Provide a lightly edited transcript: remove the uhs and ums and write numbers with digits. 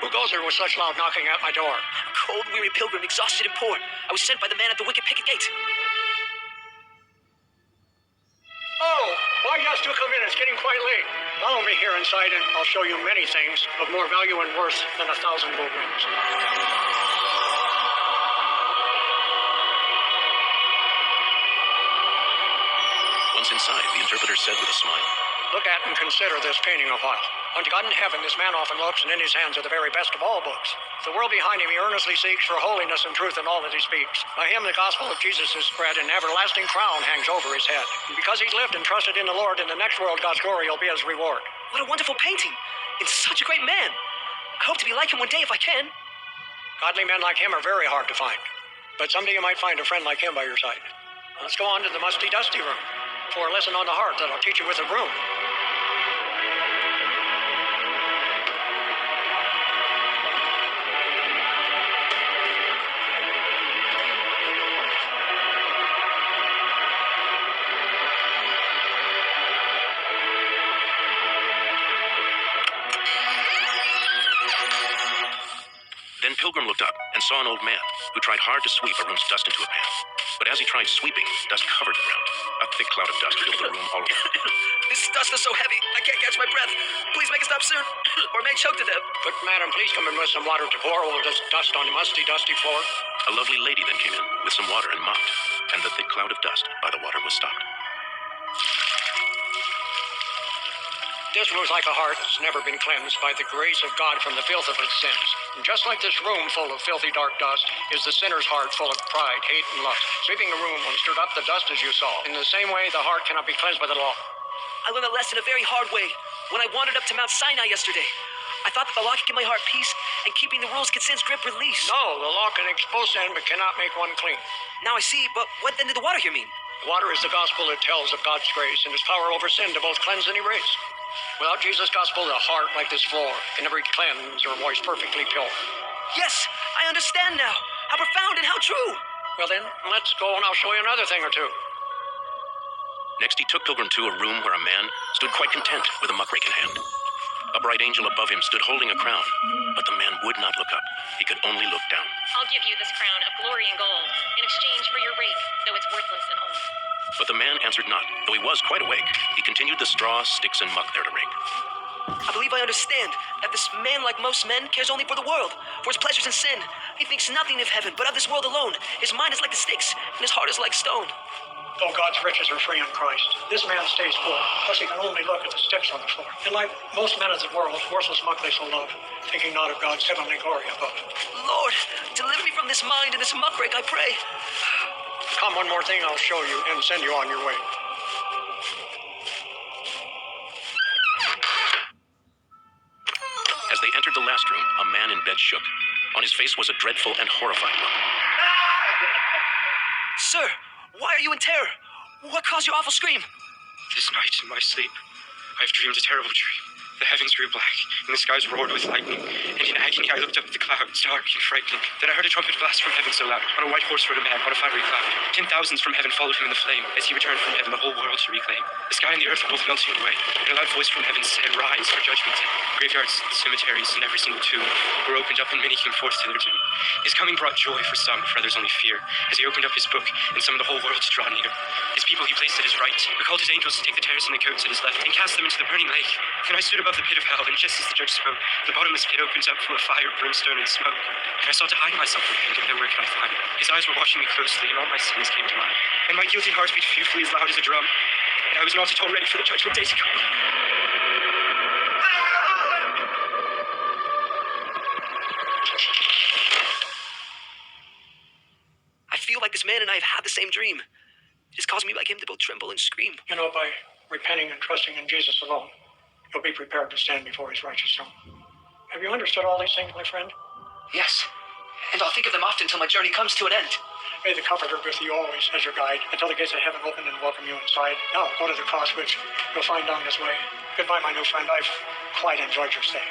Who goes there with such loud knocking at my door? A cold, weary pilgrim, exhausted and poor. I was sent by the man at the wicket picket gate. Oh, why yes, do come in. It's getting quite late. Follow me here inside and I'll show you many things of more value and worth than 1,000 gold rings. Once inside, the interpreter said with a smile, Look at and consider this painting a while. Unto God in heaven this man often looks, and in his hands are the very best of all books. The world behind him he earnestly seeks for holiness and truth in all that he speaks. By him the gospel of Jesus is spread, and an everlasting crown hangs over his head. And because he's lived and trusted in the Lord, in the next world God's glory will be his reward. What a wonderful painting. And such a great man. I hope to be like him one day if I can. Godly men like him are very hard to find. But someday you might find a friend like him by your side. Let's go on to the musty, dusty room for a lesson on the heart that I'll teach you with a broom. Then Pilgrim looked up and saw an old man who tried hard to sweep a room's dust into a pan. But as he tried sweeping, dust covered the ground. A thick cloud of dust filled the room all around. This dust is so heavy, I can't catch my breath. Please make it stop soon, or I may choke to death. But, madam, please come in with some water to pour all this dust on the musty, dusty floor. A lovely lady then came in with some water and mopped, and the thick cloud of dust by the water was stopped. This room's like a heart that's never been cleansed by the grace of God from the filth of its sins. And just like this room full of filthy dark dust is the sinner's heart full of pride, hate, and lust. Sweeping the room when stirred up the dust as you saw. In the same way, the heart cannot be cleansed by the law. I learned a lesson a very hard way when I wandered up to Mount Sinai yesterday. I thought that the law could give my heart peace, and keeping the rules could sin's grip release. No, the law can expose sin but cannot make one clean. Now I see, but what then did the water here mean? The water is the gospel that tells of God's grace and his power over sin to both cleanse and erase. Without Jesus' gospel, the heart, like this floor, can never cleanse or wash perfectly pure. Yes, I understand now. How profound and how true. Well then, let's go and I'll show you another thing or two. Next he took Pilgrim to a room where a man stood quite content with a muckrake in hand. A bright angel above him stood holding a crown, but the man would not look up. He could only look down. I'll give you this crown of glory and gold in exchange for your rake, though it's worthless and old. But the man answered not, though he was quite awake. He continued the straw, sticks, and muck there to rake. I believe I understand that this man, like most men, cares only for the world, for his pleasures and sin. He thinks nothing of heaven, but of this world alone. His mind is like the sticks, and his heart is like stone. Though God's riches are free in Christ, this man stays poor, plus he can only look at the sticks on the floor. And like most men of the world, worthless muck they so love, thinking not of God's heavenly glory above. Lord, deliver me from this mind and this muckrake, I pray. Come, one more thing I'll show you and send you on your way. As they entered the last room, a man in bed shook. On his face was a dreadful and horrified look. Sir, why are you in terror? What caused your awful scream? This night in my sleep, I've dreamed a terrible dream. The heavens grew black, and the skies roared with lightning. And in agony I looked up at the clouds, dark and frightening. Then I heard a trumpet blast from heaven so loud. On a white horse rode a man, on a fiery cloud. 10,000s from heaven followed him in the flame, as he returned from heaven the whole world to reclaim. The sky and the earth were both melting away, and a loud voice from heaven said, Rise for judgment day. Graveyards, cemeteries, and every single tomb were opened up, and many came forth to their doom. His coming brought joy for some, for others only fear, as he opened up his book and summoned the whole world to draw near. His people he placed at his right, recalled his angels to take the tares and the goats at his left, and cast them into the burning lake. Then I stood above the pit of hell, and just as the judge spoke, the bottomless pit opens up full of fire, brimstone, and smoke. And I sought to hide myself from him, and nowhere could I find him. His eyes were watching me closely, and all my sins came to mind. And my guilty heart beat fearfully as loud as a drum, and I was not at all ready for the judgment day to come. I feel like this man and I have had the same dream. It has caused me like him to both tremble and scream. You know, by repenting and trusting in Jesus alone, you'll be prepared to stand before his righteous throne. Have you understood all these things, my friend? Yes, and I'll think of them often till my journey comes to an end. May the Comforter be with you always as your guide until the gates of heaven open and welcome you inside. Now, go to the cross, which you'll find down this way. Goodbye, my new friend. I've quite enjoyed your stay.